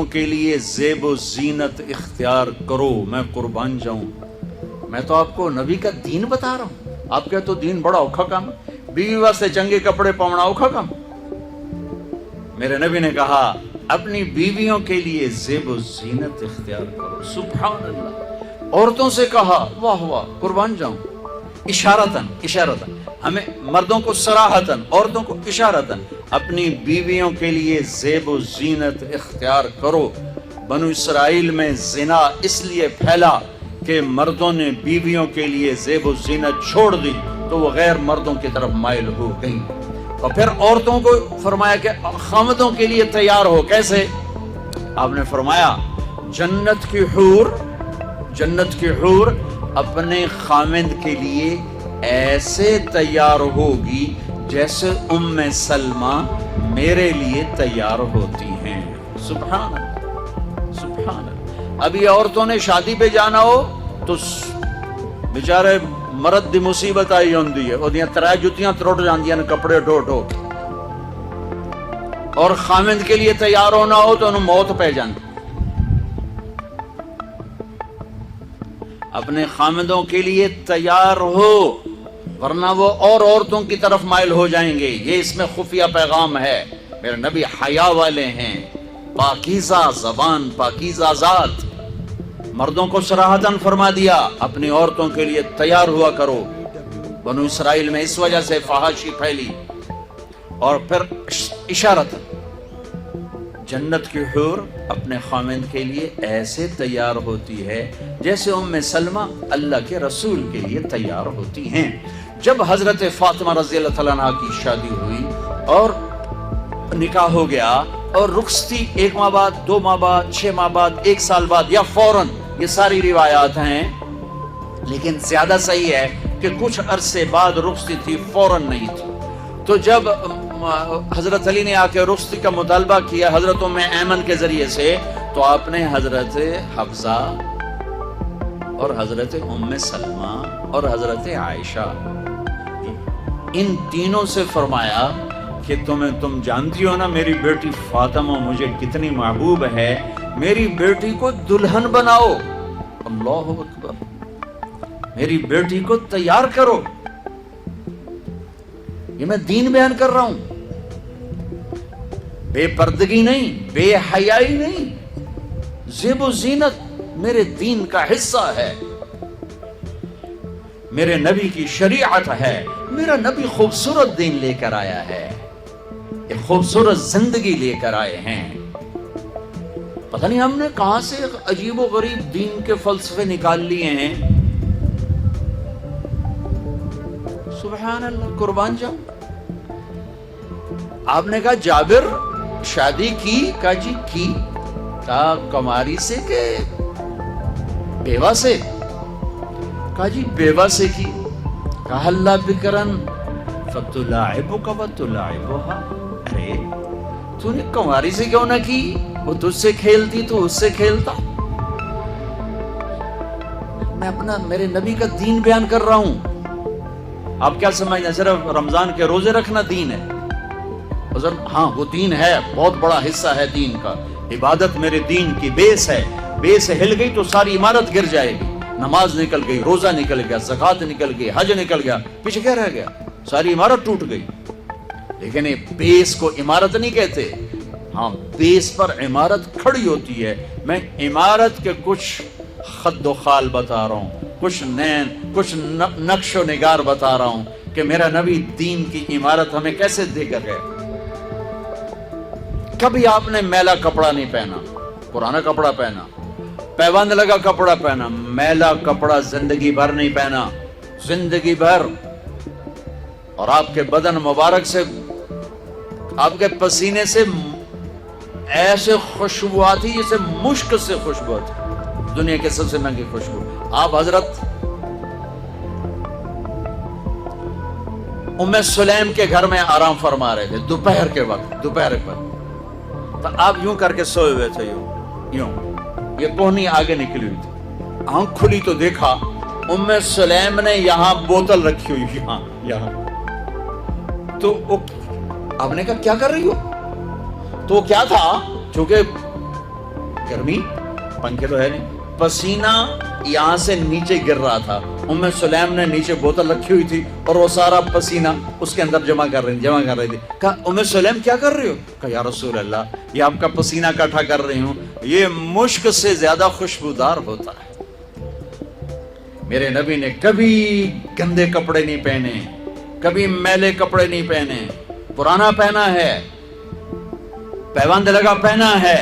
کے لیے زیب و زینت اختیار کرو، میں قربان جاؤں۔ میں تو آپ کو نبی کا دین بتا رہا ہوں، آپ کہتے تو دین بڑا اوکھا کام، بیوی واسطے چنگے کپڑے پاؤنا اوکھا کام۔ میرے نبی نے کہا اپنی بیویوں کے لیے زیب و زینت اختیار کرو۔ سبحان اللہ۔ عورتوں سے کہا، واہ واہ، قربان جاؤں، اشارتاً ہمیں مردوں کو صراحتاً، عورتوں کو اشارتاً، اپنی بیویوں کے لیے زیب و زینت اختیار کرو۔ بنو اسرائیل میں زنا اس لیے پھیلا کہ مردوں نے بیویوں کے لیے زیب و زینت چھوڑ دی تو وہ غیر مردوں کی طرف مائل ہو گئی۔ اور پھر عورتوں کو فرمایا کہ خامدوں کے لیے تیار ہو۔ کیسے؟ آپ نے فرمایا جنت کی حور اپنے خامد کے لیے ایسے تیار ہوگی جیسے ام سلمہ میرے لیے تیار ہوتی ہیں۔ سبحان اللہ، سبحان اللہ۔ ابھی عورتوں نے شادی پہ جانا ہو تو بیچارے مرد دی مصیبت آئی ہوندی ہے، اودیاں ترے جتیاں ترٹ جاندیاں کپڑے ڈھو ڈھو کے، اور خامد کے لیے تیار ہونا ہو تو انہوں موت پہ جاندی۔ اپنے خامدوں کے لیے تیار ہو ورنہ وہ اور عورتوں کی طرف مائل ہو جائیں گے۔ یہ اس میں خفیہ پیغام ہے۔ میرے نبی حیا والے ہیں، پاکیزہ زبان، پاکیزہ ذات۔ مردوں کو صراحتاً فرما دیا اپنی عورتوں کے لیے تیار ہوا کرو۔ بنو اسرائیل میں اس وجہ سے فحاشی پھیلی۔ اور پھر اشارتاً جنت کی حور اپنے خامند کے لیے ایسے تیار ہوتی ہے جیسے ام سلمہ اللہ کے رسول کے لیے تیار ہوتی ہیں۔ جب حضرت فاطمہ رضی اللہ تعالیٰ عنہ کی شادی ہوئی اور نکاح ہو گیا اور رخصتی 1 ماہ بعد، 2 ماہ بعد، 6 ماہ بعد، 1 سال بعد یا فوراً، یہ ساری روایات ہیں، لیکن زیادہ صحیح ہے کہ کچھ عرصے بعد رخصتی تھی، فوراً نہیں تھی۔ تو جب حضرت علی نے آ کے رخصتی کا مطالبہ کیا حضرت ام ایمن کے ذریعے سے، تو آپ نے حضرت حفصہ اور حضرت ام سلمہ اور حضرت عائشہ ان تینوں سے فرمایا کہ تم جانتی ہو نا میری بیٹی فاطمہ مجھے کتنی محبوب ہے، میری بیٹی کو دلہن بناؤ۔ اللہ اکبر، میری بیٹی کو تیار کرو۔ یہ میں دین بیان کر رہا ہوں، بے پردگی نہیں، بے حیائی نہیں، زیب و زینت میرے دین کا حصہ ہے، میرے نبی کی شریعت ہے۔ میرا نبی خوبصورت دین لے کر آیا ہے، ایک خوبصورت زندگی لے کر آئے ہیں۔ پتہ نہیں ہم نے کہاں سے عجیب و غریب دین کے فلسفے نکال لیے ہیں۔ سبحان اللہ، قربان جاؤں۔ آپ نے کہا جابر شادی کی؟ کہا جی کی۔ کہا کماری سے کہ بیوہ سے؟ کہا جی بیوہ سے کی۔ کہا اللہ بکرن فتلاعبک وتلاعبها، ارے تو نے کماری سے کیوں نہ کی؟ وہ تجھ سے کھیلتی تو اس سے کھیلتا۔ میں میرے نبی کا دین بیان کر رہا ہوں۔ آپ کیا سمجھیں صرف رمضان کے روزے رکھنا دین ہے؟ ہاں وہ دین ہے، بہت بڑا حصہ ہے دین کا۔ عبادت میرے دین کی بیس ہے، بیس ہل گئی تو ساری عمارت گر جائے گی۔ نماز نکل گئی، روزہ نکل گیا، زکوٰۃ نکل گئی، حج نکل گیا، پیچھے کیا رہ گیا؟ ساری عمارت ٹوٹ گئی۔ لیکن بیس کو عمارت نہیں کہتے، ہاں بیس پر عمارت کھڑی ہوتی ہے۔ میں عمارت کے کچھ خد و خال بتا رہا ہوں، کچھ نقش و نگار بتا رہا ہوں کہ میرا نبی دین کی عمارت ہمیں کیسے دے کر گئے۔ کبھی آپ نے میلا کپڑا نہیں پہنا، پرانا کپڑا پہنا، پیوند لگا کپڑا پہنا، میلا کپڑا زندگی بھر نہیں پہنا، زندگی بھر۔ اور آپ کے بدن مبارک سے، آپ کے پسینے سے ایسے خوشبو آتی جیسے مشک سے خوشبو آتی، دنیا کے سب سے مہنگی خوشبو۔ آپ حضرت ام سلیم کے گھر میں آرام فرما رہے تھے دوپہر کے وقت، دوپہر پر تو آپ یوں کر کے سوئے ہوئے تھے، یوں یہ کوہنی آگے نکلی ہوئی تھی۔ آنکھ کھلی تو دیکھا ام سلیم نے یہاں بوتل رکھی ہوئی، یہاں تو آپ نے کہا کیا کر رہی ہو؟ تو کیا تھا، چونکہ گرمی، پنکھے تو ہے نہیں، پسینہ یہاں سے نیچے گر رہا تھا، ام سلیم نے نیچے بوتل رکھی ہوئی تھی اور وہ سارا پسینہ اس کے اندر جمع کر رہی تھی. کہا ام سلیم کیا کر رہی ہو؟ کہا یا رسول اللہ یہ آپ کا پسینہ اکٹھا کر رہی ہوں، یہ مشک سے زیادہ خوشبودار ہوتا ہے. میرے نبی نے کبھی گندے کپڑے نہیں پہنے، کبھی میلے کپڑے نہیں پہنے، پرانا پہنا ہے، پیوند لگا پہنا ہے.